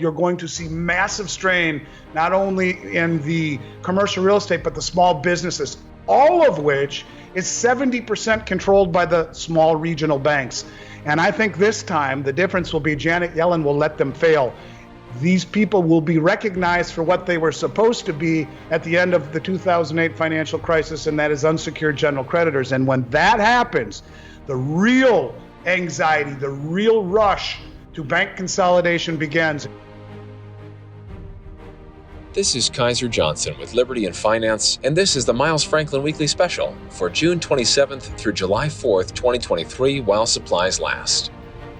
You're going to see massive strain, not only in the commercial real estate, but the small businesses, all of which is 70% controlled by the small regional banks. And I think this time the difference will be Janet Yellen will let them fail. These people will be recognized for what they were supposed to be at the end of the 2008 financial crisis, and that is unsecured general creditors. And when that happens, the real anxiety, the real rush to bank consolidation begins. This is Kaiser Johnson with Liberty and Finance, and this is the Miles Franklin Weekly Special for June 27th through July 4th, 2023, while supplies last.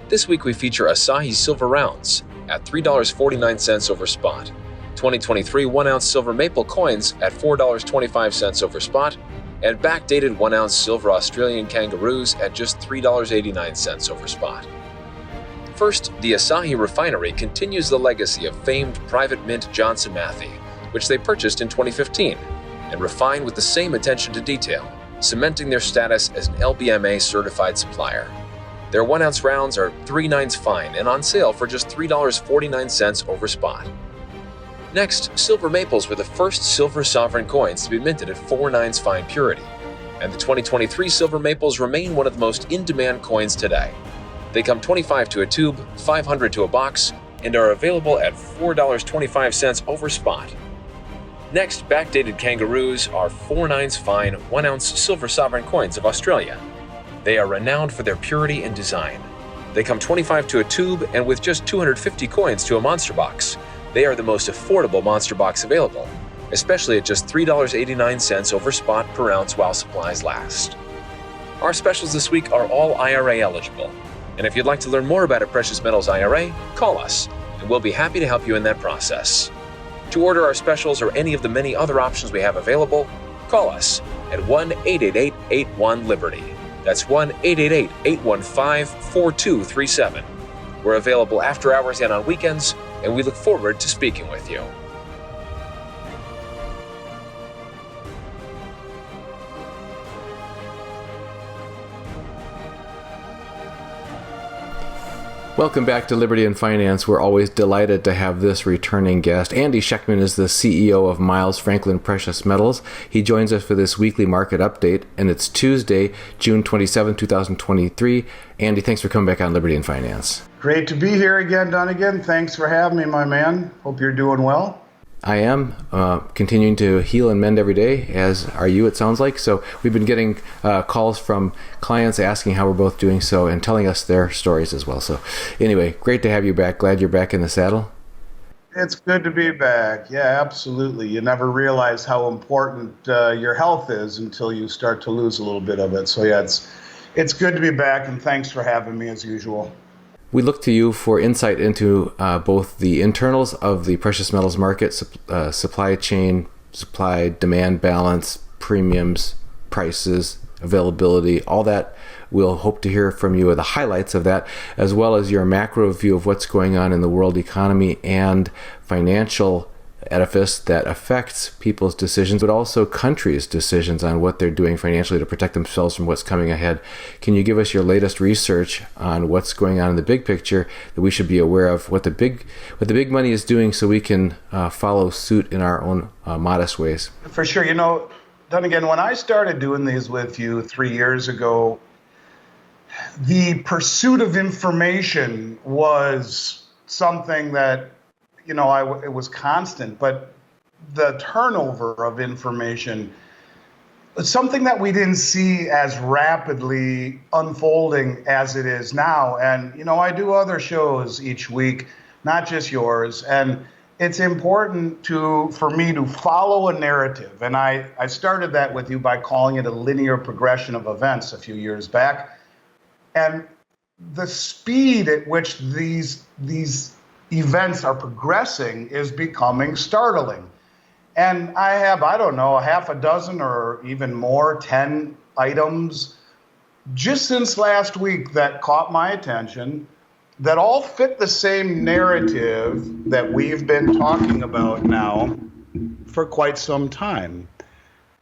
This week we feature Asahi Silver Rounds at $3.49 over spot, 2023 1-ounce silver maple coins at $4.25 over spot, and BackDated 1-ounce Silver Australian Kangaroos at just $3.89 over spot. First, the Asahi refinery continues the legacy of famed private mint Johnson Matthey, which they purchased in 2015, and refined with the same attention to detail, cementing their status as an LBMA certified supplier. Their 1-ounce rounds are 3/9 fine and on sale for just $3.49 over spot. Next, silver maples were the first silver sovereign coins to be minted at 4/9 fine purity, and the 2023 silver maples remain one of the most in-demand coins today. They come 25 to a tube, 500 to a box, and are available at $4.25 over spot. Next, backdated kangaroos are 4/9 fine 1-ounce silver sovereign coins of Australia. They are renowned for their purity and design. They come 25 to a tube, and with just 250 coins to a monster box, they are the most affordable monster box available, especially at just $3.89 over spot per ounce while supplies last. Our specials this week are all IRA eligible. And if you'd like to learn more about a precious metals IRA, call us, and we'll be happy to help you in that process. To order our specials or any of the many other options we have available, call us at 1-888-81-LIBERTY. That's 1-888-815-4237. We're available after hours and on weekends, and we look forward to speaking with you. Welcome back to Liberty and Finance. We're always delighted to have this returning guest. Andy Schectman is the CEO of Miles Franklin Precious Metals. He joins us for this weekly market update, and it's Tuesday, June 27, 2023. Andy, thanks for coming back on Liberty and Finance. Great to be here again, Dunnigan. Thanks for having me, my man. Hope you're doing well. I am continuing to heal and mend every day, as are you, it sounds like. So we've been getting calls from clients asking how we're both doing so and telling us their stories as well. So anyway, great to have you back. Glad you're back in the saddle. It's good to be back. Yeah, absolutely. You never realize how important your health is until you start to lose a little bit of it. So yeah, it's good to be back, and thanks for having me as usual. We look to you for insight into both the internals of the precious metals market, supply chain, supply-demand balance, premiums, prices, availability, all that. We'll hope to hear from you, the highlights of that, as well as your macro view of what's going on in the world economy and financial edifice that affects people's decisions, but also countries' decisions on what they're doing financially to protect themselves from what's coming ahead. Can you give us your latest research on what's going on in the big picture that we should be aware of, what the big money is doing, so we can follow suit in our own modest ways? For sure. You know, Dunnigan, when I started doing these with you 3 years ago, the pursuit of information was something that it was constant, but the turnover of information was something that we didn't see as rapidly unfolding as it is now. And, I do other shows each week, not just yours. And it's important for me to follow a narrative. And I started that with you by calling it a linear progression of events a few years back. And the speed at which these events are progressing is becoming startling. And I have, a half a dozen or even more, 10 items just since last week that caught my attention that all fit the same narrative that we've been talking about now for quite some time.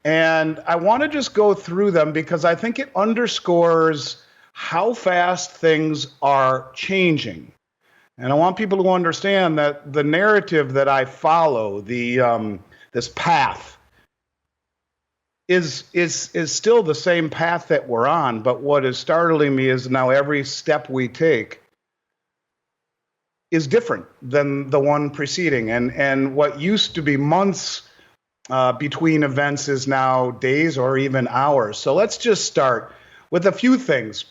And I want to just go through them because I think it underscores how fast things are changing. And I want people to understand that the narrative that I follow, this path, is still the same path that we're on. But what is startling me is now every step we take is different than the one preceding. And what used to be months between events is now days or even hours. So let's just start with a few things.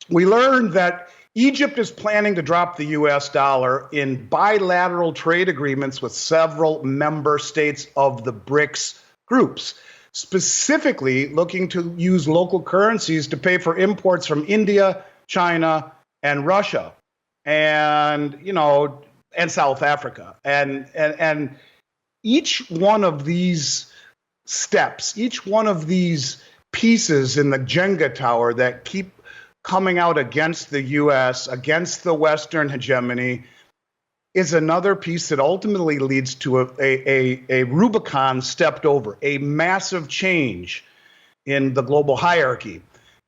We learned that Egypt is planning to drop the US dollar in bilateral trade agreements with several member states of the BRICS groups, specifically looking to use local currencies to pay for imports from India, China, and Russia, and South Africa. And each one of these steps, each one of these pieces in the Jenga tower that keep coming out against the U.S., against the Western hegemony, is another piece that ultimately leads to a Rubicon stepped over, a massive change in the global hierarchy.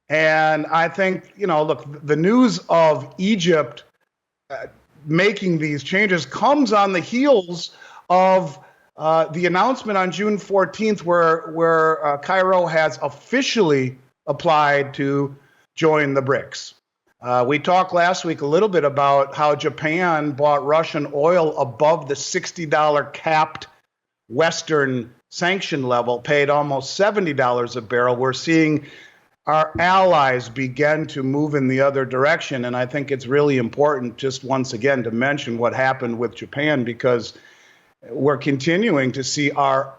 And I think, look, the news of Egypt making these changes comes on the heels of the announcement on June 14th where Cairo has officially applied to join the BRICS. We talked last week a little bit about how Japan bought Russian oil above the $60 capped Western sanction level, paid almost $70 a barrel. We're seeing our allies begin to move in the other direction. And I think it's really important, just once again, to mention what happened with Japan, because we're continuing to see our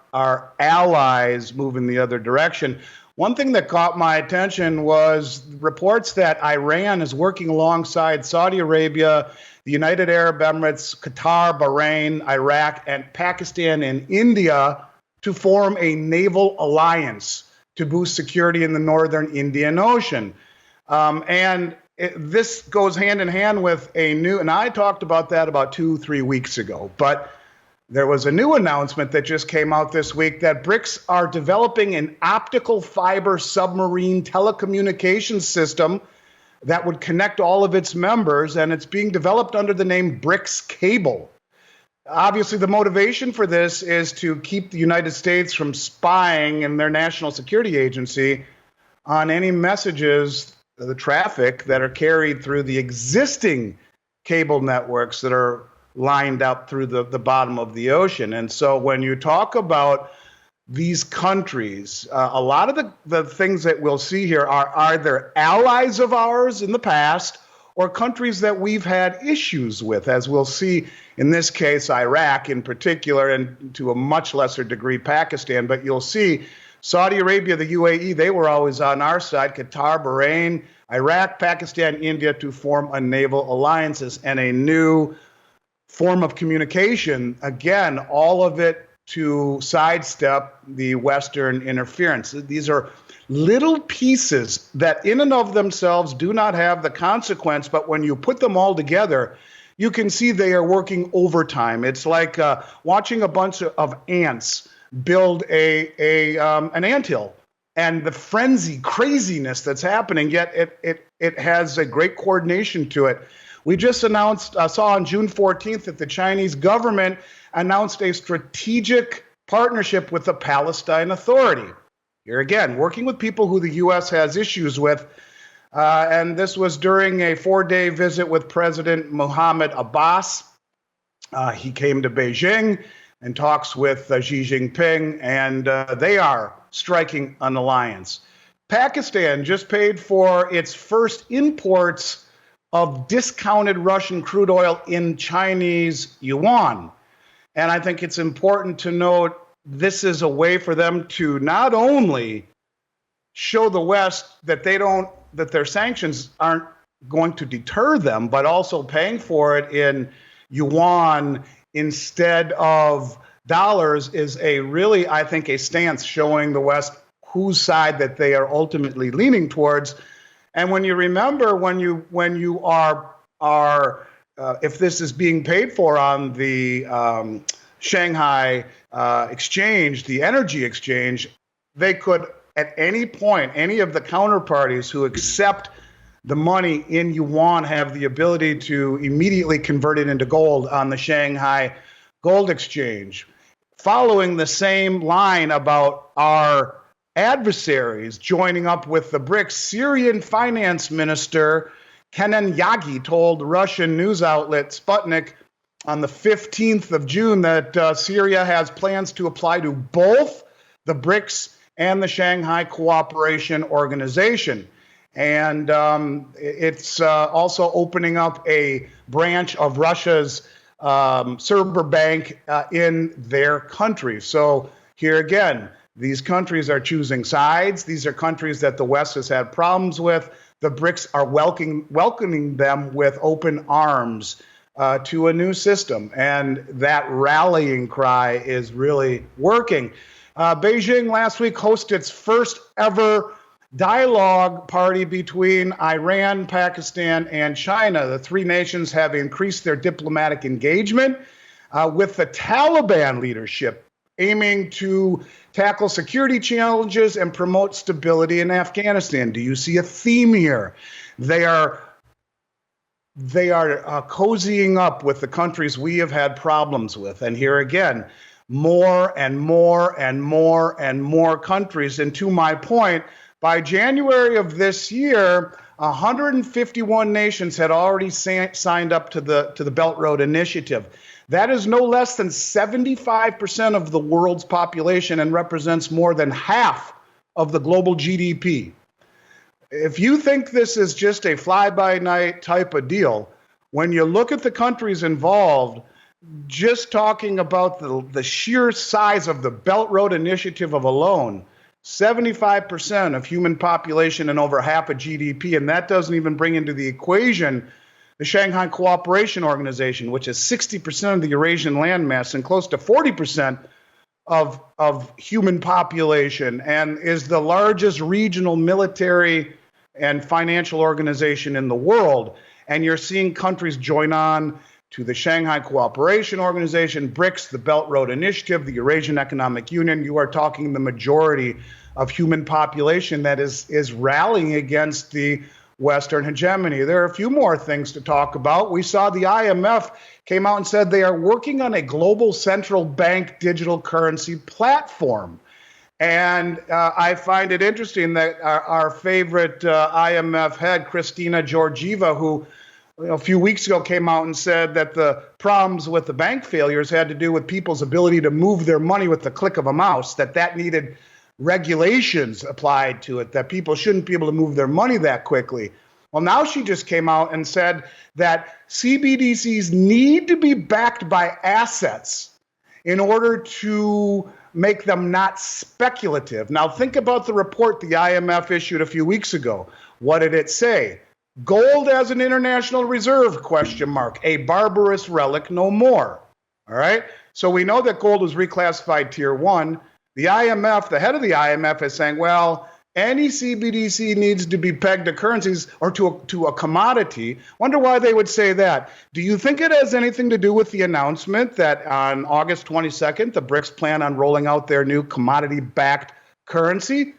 allies move in the other direction. One thing that caught my attention was reports that Iran is working alongside Saudi Arabia, the United Arab Emirates, Qatar, Bahrain, Iraq, and Pakistan and India to form a naval alliance to boost security in the northern Indian Ocean. This goes hand in hand with a new, and I talked about that about 2-3 weeks ago, but there was a new announcement that just came out this week that BRICS are developing an optical fiber submarine telecommunications system that would connect all of its members, and it's being developed under the name BRICS Cable. Obviously, the motivation for this is to keep the United States from spying in their national security agency on any messages, the traffic that are carried through the existing cable networks that are lined up through the bottom of the ocean. And so when you talk about these countries, a lot of the things that we'll see here are either allies of ours in the past or countries that we've had issues with, as we'll see in this case, Iraq in particular, and to a much lesser degree, Pakistan. But you'll see Saudi Arabia, the UAE, they were always on our side, Qatar, Bahrain, Iraq, Pakistan, India, to form a naval alliances and a new form of communication, again, all of it to sidestep the Western interference. These are little pieces that in and of themselves do not have the consequence, but when you put them all together, you can see they are working overtime. It's like watching a bunch of ants build an anthill, and the frenzy, craziness that's happening, yet it has a great coordination to it. We just saw on June 14th that the Chinese government announced a strategic partnership with the Palestine Authority. Here again, working with people who the U.S. has issues with. And this was during a 4-day visit with President Mohammed Abbas. He came to Beijing and talks with Xi Jinping, and they are striking an alliance. Pakistan just paid for its first imports of discounted Russian crude oil in Chinese yuan. And I think it's important to note this is a way for them to not only show the West that that their sanctions aren't going to deter them, but also paying for it in yuan instead of dollars is I think, a stance showing the West whose side that they are ultimately leaning towards. And when you remember, when you are if this is being paid for on the Shanghai exchange, the energy exchange, they could at any point, any of the counterparties who accept the money in yuan have the ability to immediately convert it into gold on the Shanghai Gold Exchange. Following the same line about our adversaries joining up with the BRICS, Syrian Finance Minister Kenan Yagi told Russian news outlet Sputnik on the 15th of June that Syria has plans to apply to both the BRICS and the Shanghai Cooperation Organization. And it's also opening up a branch of Russia's Silver Bank in their country. So here again, these countries are choosing sides. These are countries that the West has had problems with. The BRICS are welcoming them with open arms to a new system. And that rallying cry is really working. Beijing last week hosted its first ever dialogue party between Iran, Pakistan, and China. The three nations have increased their diplomatic engagement with the Taliban leadership, aiming to tackle security challenges and promote stability in Afghanistan. Do you see a theme here? They are cozying up with the countries we have had problems with. And here again, more and more and more and more countries. And to my point, by January of this year, 151 nations had already signed up to the Belt Road Initiative. That is no less than 75% of the world's population and represents more than half of the global GDP. If you think this is just a fly-by-night type of deal, when you look at the countries involved, just talking about the sheer size of the Belt Road Initiative of alone, 75% of human population and over half of GDP, and that doesn't even bring into the equation the Shanghai Cooperation Organization, which is 60% of the Eurasian landmass and close to 40% of human population, and is the largest regional military and financial organization in the world. And you're seeing countries join on to the Shanghai Cooperation Organization, BRICS, the Belt Road Initiative, the Eurasian Economic Union. You are talking the majority of human population that is rallying against the Western hegemony. There are a few more things to talk about. We saw the IMF came out and said they are working on a global central bank digital currency platform. And I find it interesting that our favorite IMF head, Kristina Georgieva, who a few weeks ago came out and said that the problems with the bank failures had to do with people's ability to move their money with the click of a mouse, that needed regulations applied to it, that people shouldn't be able to move their money that quickly. Well, now she just came out and said that CBDCs need to be backed by assets in order to make them not speculative. Now, think about the report the IMF issued a few weeks ago. What did it say? Gold as an international reserve, ? A barbarous relic no more. All right? So we know that gold was reclassified tier 1. The IMF, the head of the IMF is saying, well, any CBDC needs to be pegged to currencies or to a commodity. Wonder why they would say that. Do you think it has anything to do with the announcement that on August 22nd, the BRICS plan on rolling out their new commodity-backed currency?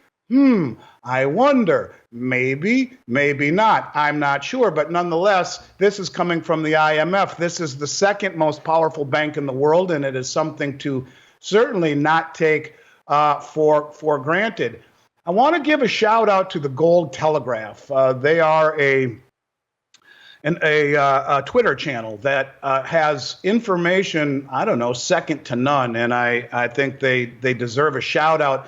I wonder. Maybe, maybe not. I'm not sure. But nonetheless, this is coming from the IMF. This is the second most powerful bank in the world, and it is something to certainly not take for granted. I want to give a shout out to the Gold Telegraph. They are a Twitter channel that has information, I don't know, second to none, and I think they deserve a shout out.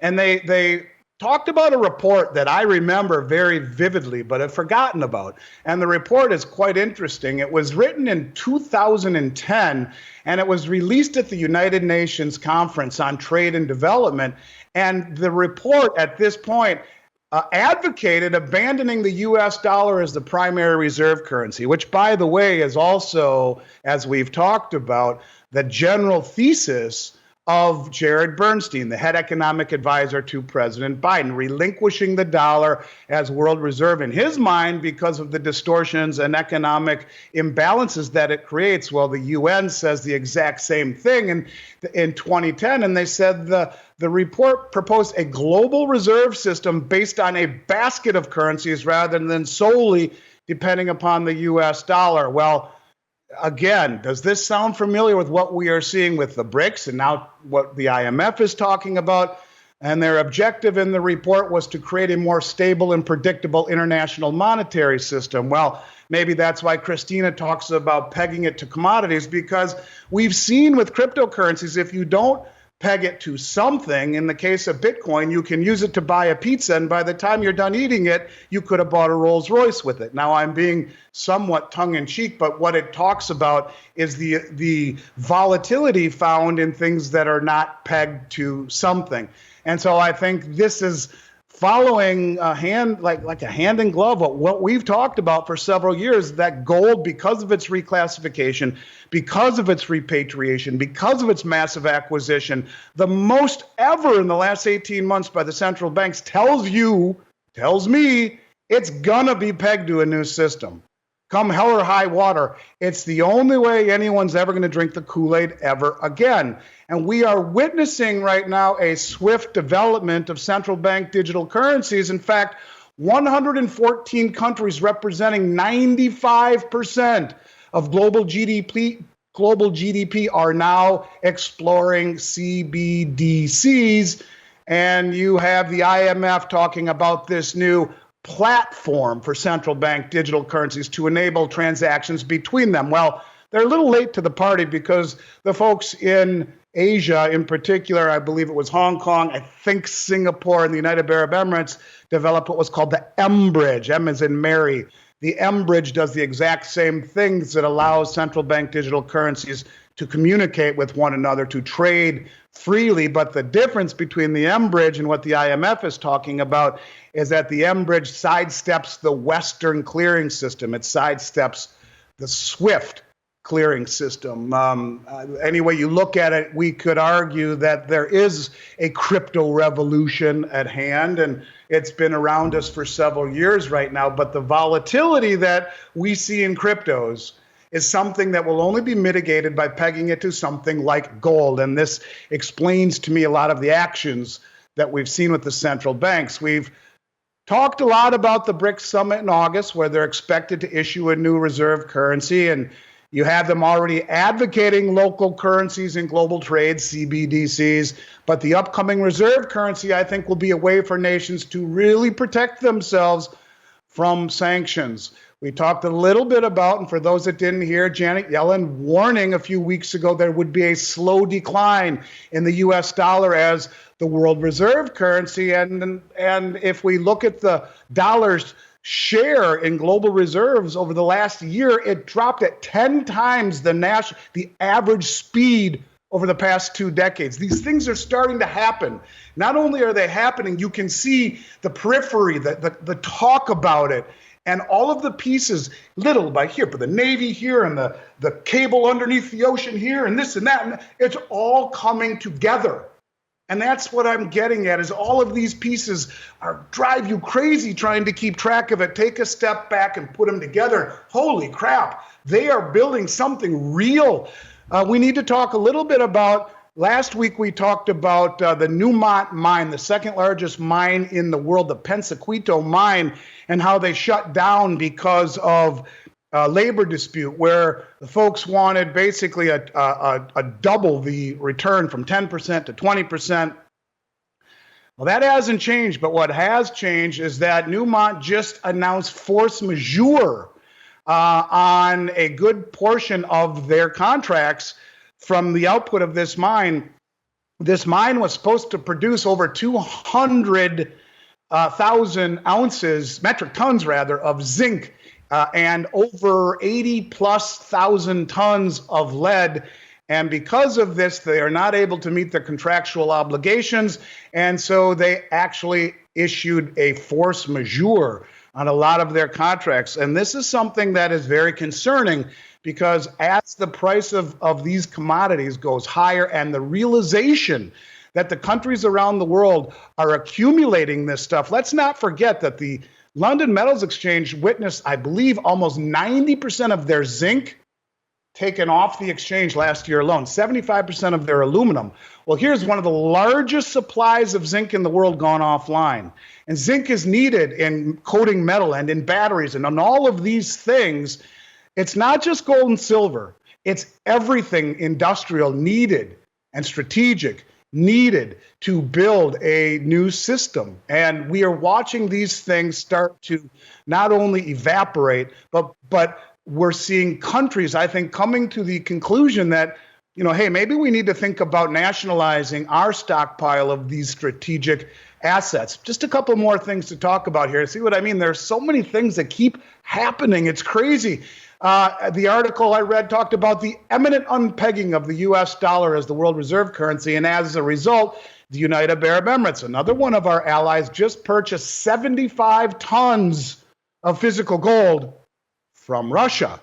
And they talked about a report that I remember very vividly, but have forgotten about. And the report is quite interesting. It was written in 2010, and it was released at the United Nations Conference on Trade and Development. And the report at this point advocated abandoning the U.S. dollar as the primary reserve currency, which, by the way, is also, as we've talked about, the general thesis of Jared Bernstein, the head economic advisor to President Biden, relinquishing the dollar as world reserve in his mind because of the distortions and economic imbalances that it creates. Well, the UN says the exact same thing in 2010, and they said the report proposed a global reserve system based on a basket of currencies rather than solely depending upon the US dollar. Well, again, does this sound familiar with what we are seeing with the BRICS and now what the IMF is talking about? And their objective in the report was to create a more stable and predictable international monetary system. Well, maybe that's why Christina talks about pegging it to commodities, because we've seen with cryptocurrencies, if you don't peg it to something, in the case of Bitcoin, you can use it to buy a pizza, and by the time you're done eating it, you could have bought a Rolls Royce with it. Now, I'm being somewhat tongue-in-cheek, but what it talks about is the volatility found in things that are not pegged to something. And so I think this is following a hand, like a hand in glove, what we've talked about for several years, that gold, because of its reclassification, because of its repatriation, because of its massive acquisition, the most ever in the last 18 months by the central banks, tells me it's gonna be pegged to a new system. Come hell or high water, it's the only way anyone's ever going to drink the Kool-Aid ever again. And we are witnessing right now a swift development of central bank digital currencies. In fact, 114 countries representing 95% of global GDP are now exploring CBDCs. And you have the IMF talking about this new platform for central bank digital currencies to enable transactions between them. Well, they're a little late to the party because the folks in Asia, in particular, I believe it was Hong Kong, I think Singapore and the United Arab Emirates, developed what was called the M-Bridge. M as in Mary. The M-Bridge does the exact same things that allows central bank digital currencies to communicate with one another, to trade freely. But the difference between the M-Bridge and what the IMF is talking about is that the M-Bridge sidesteps the Western clearing system. It sidesteps the SWIFT clearing system. Any way you look at it, we could argue that there is a crypto revolution at hand, and it's been around us for several years right now. But the volatility that we see in cryptos is something that will only be mitigated by pegging it to something like gold. And this explains to me a lot of the actions that we've seen with the central banks. We've talked a lot about the BRICS summit in August, where they're expected to issue a new reserve currency, and you have them already advocating local currencies in global trade, CBDCs. But the upcoming reserve currency, I think, will be a way for nations to really protect themselves from sanctions. We talked a little bit about, and for those that didn't hear, Janet Yellen warning a few weeks ago there would be a slow decline in the US dollar as the world reserve currency. And if we look at the dollar's share in global reserves over the last year, it dropped at 10 times the average speed over the past 2 decades. These things are starting to happen. Not only are they happening, you can see the periphery, the talk about it, and all of the pieces, little by here, but the Navy here, and the cable underneath the ocean here, and this and that, and it's all coming together. And that's what I'm getting at, is all of these pieces drive you crazy trying to keep track of it. Take a step back and put them together. Holy crap, they are building something real. We need to talk a little bit about, last week we talked about the Newmont mine, the second largest mine in the world, the Pensaquito mine, and how they shut down because of labor dispute, where the folks wanted basically a double the return from 10% to 20%. Well, that hasn't changed, but what has changed is that Newmont just announced force majeure on a good portion of their contracts from the output of this mine. This mine was supposed to produce over 200,000 ounces, metric tons rather, of zinc, and over 80,000+ tons of lead. And because of this, they are not able to meet their contractual obligations. And so they actually issued a force majeure on a lot of their contracts. And this is something that is very concerning, because as the price of these commodities goes higher and the realization that the countries around the world are accumulating this stuff, let's not forget that the London Metals Exchange witnessed, I believe, almost 90% of their zinc taken off the exchange last year alone, 75% of their aluminum. Well, here's one of the largest supplies of zinc in the world gone offline. And zinc is needed in coating metal and in batteries and on all of these things. It's not just gold and silver. It's everything industrial needed and strategic needed to build a new system. And we are watching these things start to not only evaporate, but we're seeing countries, I think, coming to the conclusion that, hey, maybe we need to think about nationalizing our stockpile of these strategic assets. Just a couple more things to talk about here. See what I mean? There's so many things that keep happening. It's crazy. The article I read talked about the imminent unpegging of the U.S. dollar as the world reserve currency. And as a result, the United Arab Emirates, another one of our allies, just purchased 75 tons of physical gold from Russia.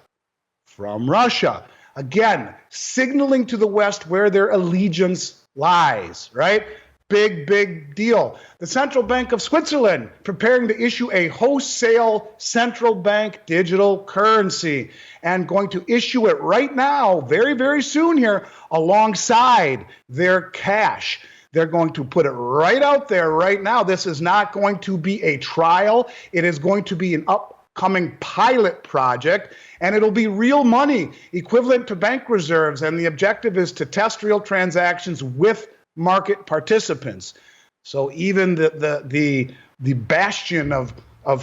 Again, signaling to the West where their allegiance lies, right? Big deal. The Central Bank of Switzerland preparing to issue a wholesale central bank digital currency and going to issue it right now, very, very soon here, alongside their cash. They're going to put it right out there right now. This is not going to be a trial. It is going to be an upcoming pilot project, and it'll be real money equivalent to bank reserves. And the objective is to test real transactions with market participants. So even the bastion of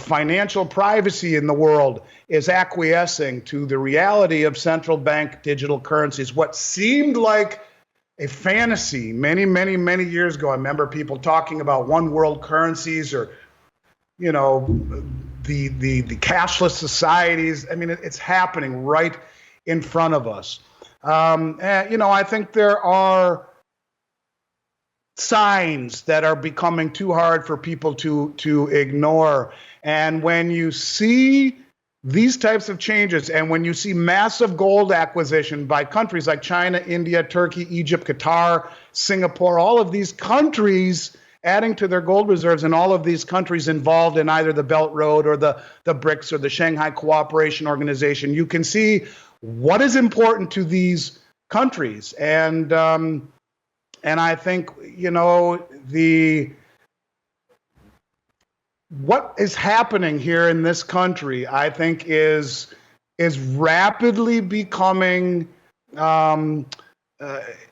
financial privacy in the world is acquiescing to the reality of central bank digital currencies. What seemed like a fantasy many years ago. I remember people talking about one world currencies or, the cashless societies. I mean, it's happening right in front of us. I think there are signs that are becoming too hard for people to ignore. And when you see these types of changes and when you see massive gold acquisition by countries like China, India, Turkey, Egypt, Qatar, Singapore, all of these countries adding to their gold reserves, and all of these countries involved in either the Belt Road or the BRICS or the Shanghai Cooperation Organization, you can see what is important to these countries. And I think, what is happening here in this country, I think, is rapidly becoming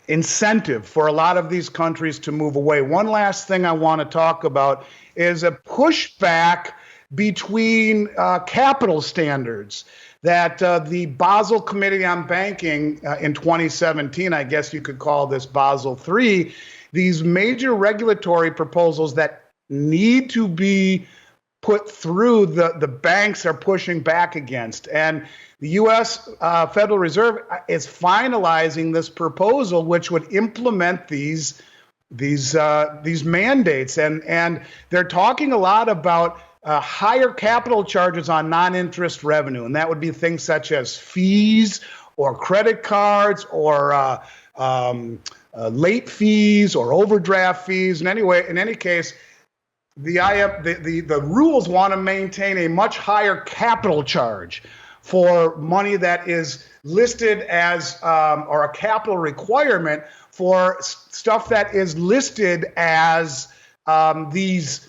incentive for a lot of these countries to move away. One last thing I want to talk about is a pushback between capital standards that the Basel Committee on Banking in 2017, I guess you could call this Basel III, these major regulatory proposals that need to be put through, the banks are pushing back against. And the U.S. Federal Reserve is finalizing this proposal, which would implement these mandates. And they're talking a lot about higher capital charges on non-interest revenue. And that would be things such as fees or credit cards or late fees or overdraft fees. And anyway, in any case, the rules want to maintain a much higher capital charge for money that is listed as or a capital requirement for stuff that is listed as these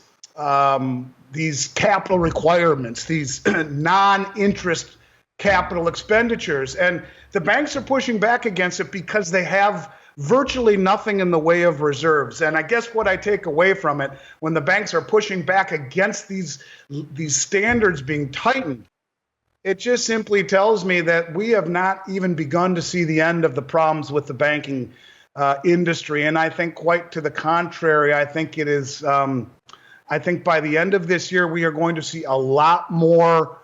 capital requirements, these non-interest capital expenditures. And the banks are pushing back against it because they have virtually nothing in the way of reserves. And I guess what I take away from it, when the banks are pushing back against these standards being tightened, it just simply tells me that we have not even begun to see the end of the problems with the banking industry. And I think quite to the contrary, I think it is, I think by the end of this year, we are going to see a lot more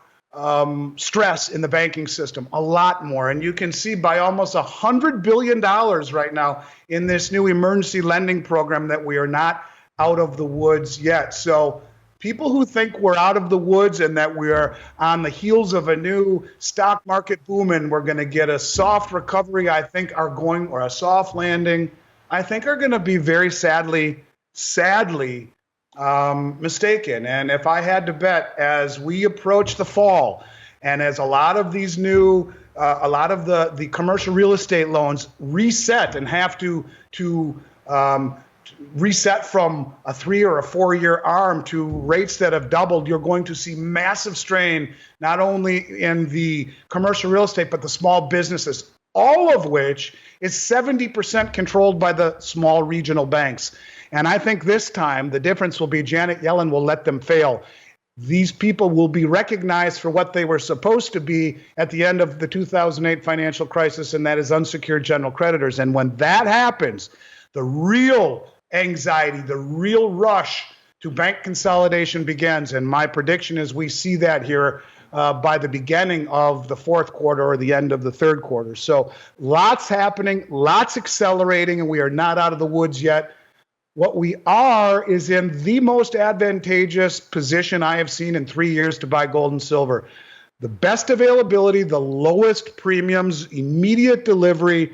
stress in the banking system, a lot more. And you can see by almost $100 billion right now in this new emergency lending program that we are not out of the woods yet. So people who think we're out of the woods and that we're on the heels of a new stock market boom and we're going to get a soft recovery, I think or a soft landing, I think are going to be very sadly mistaken. And if I had to bet, as we approach the fall and as a lot of these new a lot of the commercial real estate loans reset and have to reset from a 3 or a 4 year arm to rates that have doubled, you're going to see massive strain, not only in the commercial real estate, but the small businesses, all of which is 70% controlled by the small regional banks. And I think this time the difference will be Janet Yellen will let them fail. These people will be recognized for what they were supposed to be at the end of the 2008 financial crisis, and that is unsecured general creditors. And when that happens, the real anxiety, the real rush to bank consolidation begins. And my prediction is we see that here by the beginning of the fourth quarter or the end of the third quarter. So lots happening, lots accelerating, and we are not out of the woods yet. What we are is in the most advantageous position I have seen in 3 years to buy gold and silver. The best availability, the lowest premiums, immediate delivery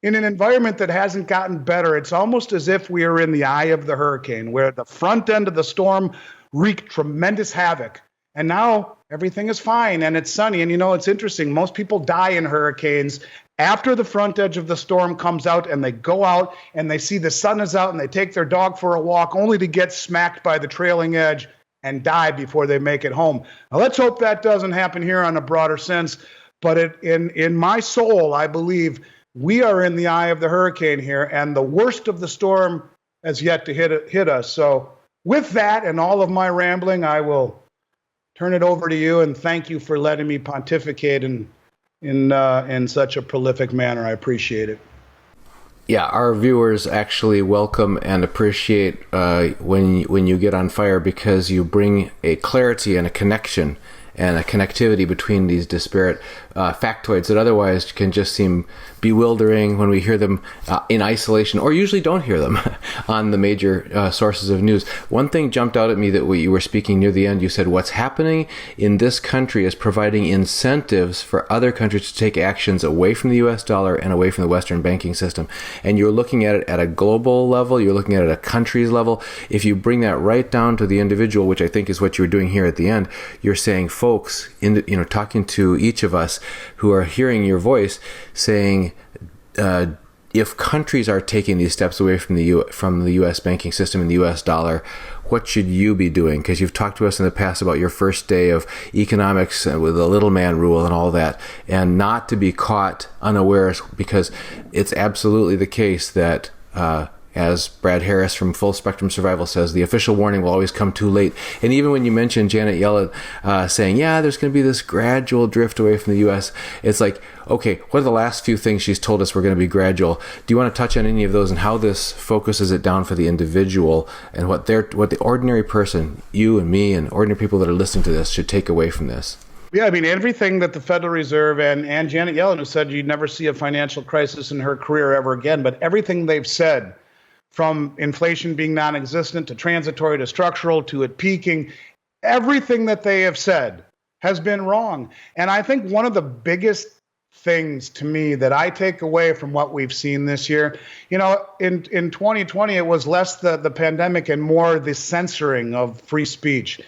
in an environment that hasn't gotten better. It's almost as if we are in the eye of the hurricane, where the front end of the storm wreaked tremendous havoc. And now everything is fine and it's sunny. And it's interesting. Most people die in hurricanes after the front edge of the storm comes out and they go out and they see the sun is out and they take their dog for a walk only to get smacked by the trailing edge and die before they make it home. Now, let's hope that doesn't happen here on a broader sense. But in my soul, I believe we are in the eye of the hurricane here, and the worst of the storm has yet to hit us. So with that and all of my rambling, I will turn it over to you, and thank you for letting me pontificate in such a prolific manner. I appreciate it. Yeah, our viewers actually welcome and appreciate when you get on fire, because you bring a clarity and a connection and a connectivity between these disparate factoids that otherwise can just seem bewildering when we hear them in isolation, or usually don't hear them on the major sources of news. One thing jumped out at me that you were speaking near the end. You said what's happening in this country is providing incentives for other countries to take actions away from the U.S. dollar and away from the Western banking system. And you're looking at it at a global level. You're looking at it at a country's level. If you bring that right down to the individual, which I think is what you're doing here at the end, you're saying, folks, talking to each of us who are hearing your voice, saying, if countries are taking these steps away from the U.S. banking system and the U.S. dollar, what should you be doing? Because you've talked to us in the past about your first day of economics with the little man rule and all that, and not to be caught unawares, because it's absolutely the case that as Brad Harris from Full Spectrum Survival says, the official warning will always come too late. And even when you mentioned Janet Yellen saying, yeah, there's going to be this gradual drift away from the U.S., it's like, okay, what are the last few things she's told us were going to be gradual? Do you want to touch on any of those and how this focuses it down for the individual and what the ordinary person, you and me and ordinary people that are listening to this, should take away from this? Yeah, I mean, everything that the Federal Reserve and Janet Yellen, who said you'd never see a financial crisis in her career ever again, but everything they've said, from inflation being non-existent to transitory to structural to it peaking, everything that they have said has been wrong. And I think one of the biggest things to me that I take away from what we've seen this year, in 2020, it was less the pandemic and more the censoring of free speech.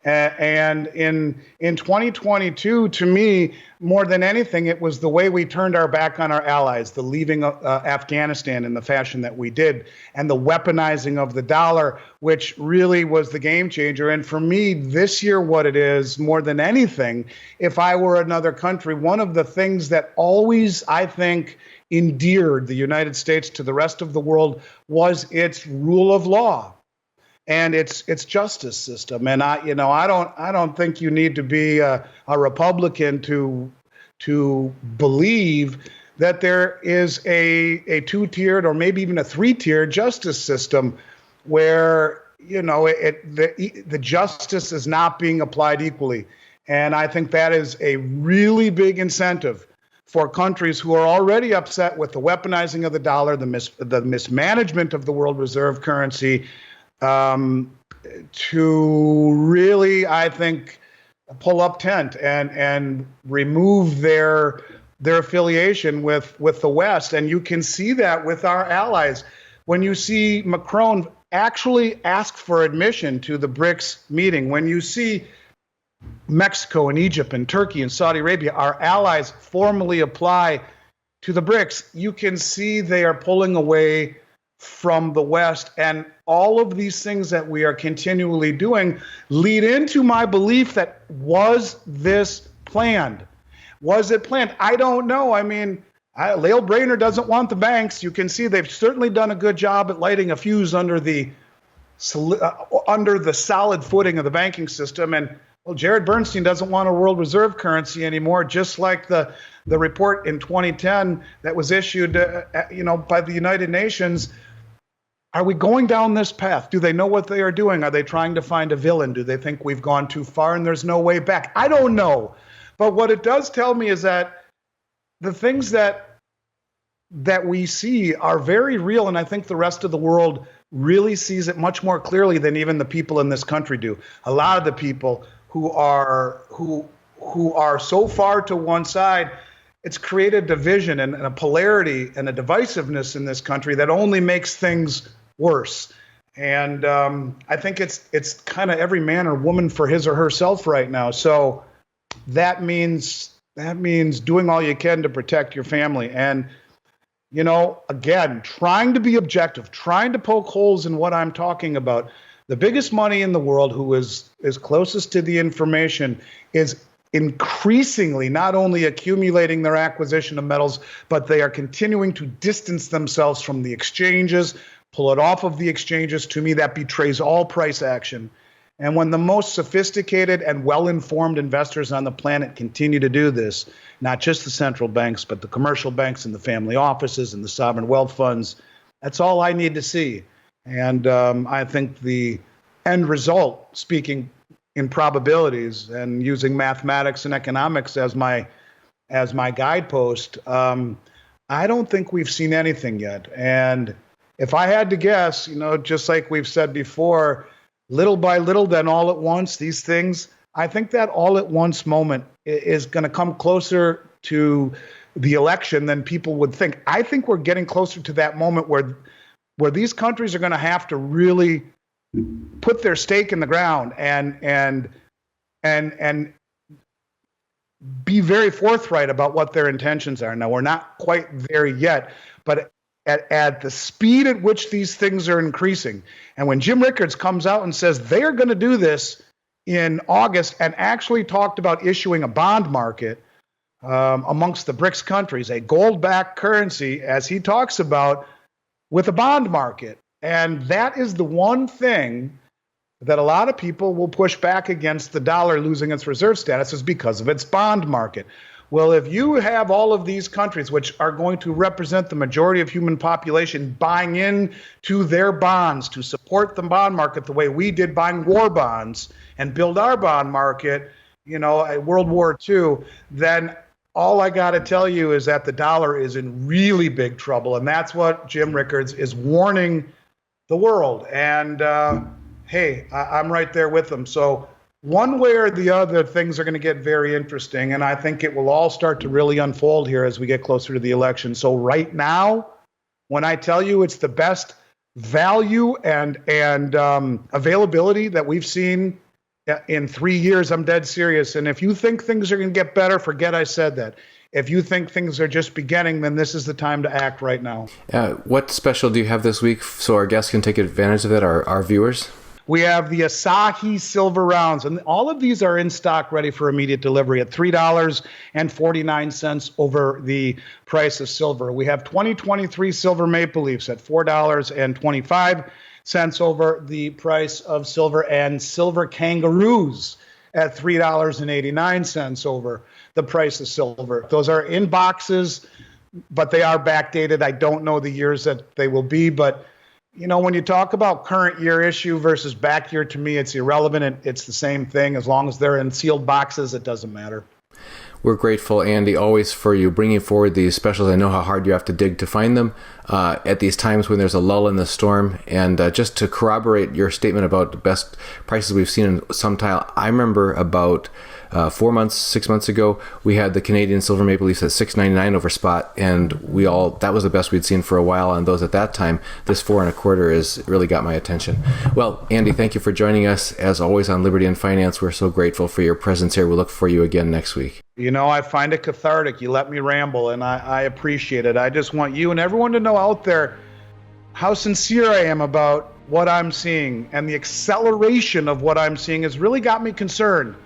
And in 2022, to me, more than anything, it was the way we turned our back on our allies, the leaving Afghanistan in the fashion that we did, and the weaponizing of the dollar, which really was the game changer. And for me, this year, what it is, more than anything, if I were another country, one of the things that always, I think, endeared the United States to the rest of the world was its rule of law and its justice system. And I don't think you need to be a Republican to believe that there is a two-tiered or maybe even a three-tiered justice system where the justice is not being applied equally. And I think that is a really big incentive for countries who are already upset with the weaponizing of the dollar, the mismanagement of the world reserve currency, to really, I think, pull up tent and remove their affiliation with the West. And you can see that with our allies. When you see Macron actually ask for admission to the BRICS meeting, when you see Mexico and Egypt and Turkey and Saudi Arabia, our allies, formally apply to the BRICS, you can see they are pulling away from the West. And all of these things that we are continually doing lead into my belief that, was this planned? Was it planned? I don't know. I mean, Lael Brainerd doesn't want the banks. You can see they've certainly done a good job at lighting a fuse under the solid footing of the banking system. And well, Jared Bernstein doesn't want a world reserve currency anymore, just like the report in 2010 that was issued by the United Nations. Are we going down this path? Do they know what they are doing? Are they trying to find a villain? Do they think we've gone too far and there's no way back? I don't know. But what it does tell me is that the things that we see are very real, and I think the rest of the world really sees it much more clearly than even the people in this country do. A lot of the people who are so far to one side, it's created division and a polarity and a divisiveness in this country that only makes things worse. And I think it's kind of every man or woman for his or herself right now. So that means doing all you can to protect your family. And, again, trying to be objective, trying to poke holes in what I'm talking about. The biggest money in the world, who is closest to the information, is increasingly not only accumulating their acquisition of metals, but they are continuing to distance themselves from the exchanges, pull it off of the exchanges. To me, that betrays all price action. And when the most sophisticated and well-informed investors on the planet continue to do this, not just the central banks, but the commercial banks and the family offices and the sovereign wealth funds, that's all I need to see. And I think the end result, speaking in probabilities and using mathematics and economics as my guidepost, I don't think we've seen anything yet. And if I had to guess, just like we've said before, little by little, then all at once, these things, I think that all at once moment is going to come closer to the election than people would think. I think we're getting closer to that moment where these countries are going to have to really put their stake in the ground and be very forthright about what their intentions are. Now, we're not quite there yet, but at the speed at which these things are increasing, and when Jim Rickards comes out and says they are going to do this in August and actually talked about issuing a bond market amongst the BRICS countries, a gold-backed currency, as he talks about, with a bond market. And that is the one thing that a lot of people will push back against the dollar losing its reserve status, is because of its bond market. Well, if you have all of these countries, which are going to represent the majority of human population, buying into their bonds to support the bond market the way we did buying war bonds and build our bond market, at World War II, then all I got to tell you is that the dollar is in really big trouble. And that's what Jim Rickards is warning the world. And hey, I'm right there with them. So one way or the other, things are going to get very interesting. And I think it will all start to really unfold here as we get closer to the election. So right now, when I tell you it's the best value and availability that we've seen in 3 years, I'm dead serious. And if you think things are going to get better, forget I said that. If you think things are just beginning, then this is the time to act right now. What special do you have this week so our guests can take advantage of it, our viewers? We have the Asahi Silver Rounds, and all of these are in stock, ready for immediate delivery at $3.49 over the price of silver. We have 2023 Silver Maple Leafs at $4.25 over the price of silver, and Silver Kangaroos at $3.89 over the price of silver. Those are in boxes, but they are backdated. I don't know the years that they will be, but when you talk about current year issue versus back year, to me, it's irrelevant. It's the same thing. As long as they're in sealed boxes, it doesn't matter. We're grateful, Andy, always for you bringing forward these specials. I know how hard you have to dig to find them at these times when there's a lull in the storm. And just to corroborate your statement about the best prices we've seen in some tile, I remember about 6 months ago, we had the Canadian Silver Maple Leafs at $6.99 over spot, and that was the best we'd seen for a while on those at that time. This 4.25 has really got my attention. Well, Andy, thank you for joining us. As always on Liberty and Finance, we're so grateful for your presence here. We'll look for you again next week. I find it cathartic. You let me ramble, and I appreciate it. I just want you and everyone to know out there how sincere I am about what I'm seeing, and the acceleration of what I'm seeing has really got me concerned.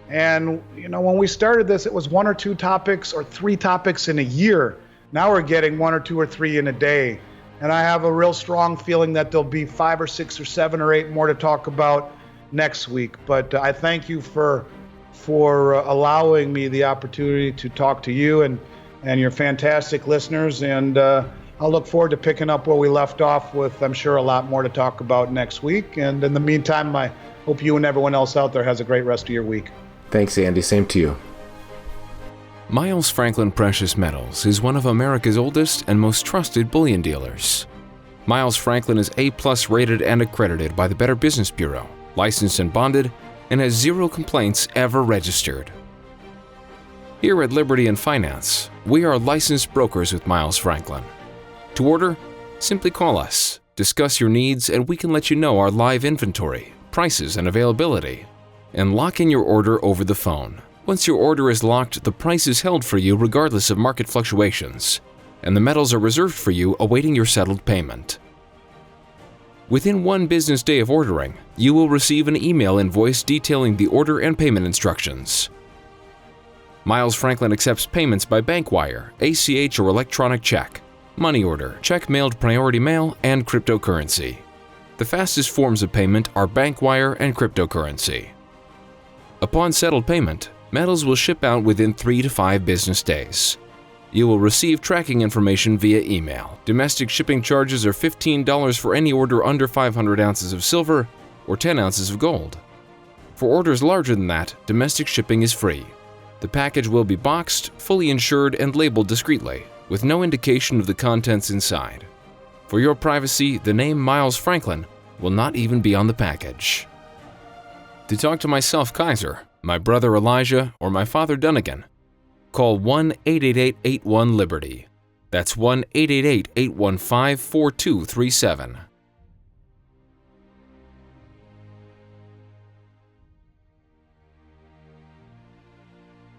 And, when we started this, it was 1 or 2 topics or 3 topics in a year. Now we're getting 1 or 2 or 3 in a day. And I have a real strong feeling that there'll be 5 or 6 or 7 or 8 more to talk about next week. But I thank you for allowing me the opportunity to talk to you and your fantastic listeners. And I'll look forward to picking up where we left off with, I'm sure, a lot more to talk about next week. And in the meantime, I hope you and everyone else out there has a great rest of your week. Thanks, Andy. Same to you. Miles Franklin Precious Metals is one of America's oldest and most trusted bullion dealers. Miles Franklin is A+ rated and accredited by the Better Business Bureau, licensed and bonded, and has 0 complaints ever registered. Here at Liberty and Finance, we are licensed brokers with Miles Franklin. To order, simply call us, discuss your needs, and we can let you know our live inventory, prices, and availability, and lock in your order over the phone. Once your order is locked, the price is held for you regardless of market fluctuations, and the metals are reserved for you awaiting your settled payment. Within 1 business day of ordering, you will receive an email invoice detailing the order and payment instructions. Miles Franklin accepts payments by bank wire, ACH or electronic check, money order, check mailed priority mail, and cryptocurrency. The fastest forms of payment are bank wire and cryptocurrency. Upon settled payment, metals will ship out within 3 to 5 business days. You will receive tracking information via email. Domestic shipping charges are $15 for any order under 500 ounces of silver or 10 ounces of gold. For orders larger than that, domestic shipping is free. The package will be boxed, fully insured, and labeled discreetly, with no indication of the contents inside. For your privacy, the name Miles Franklin will not even be on the package. To talk to myself, Kaiser, my brother Elijah, or my father Dunnigan, call 1-888-81-LIBERTY. That's 1-888-815-4237.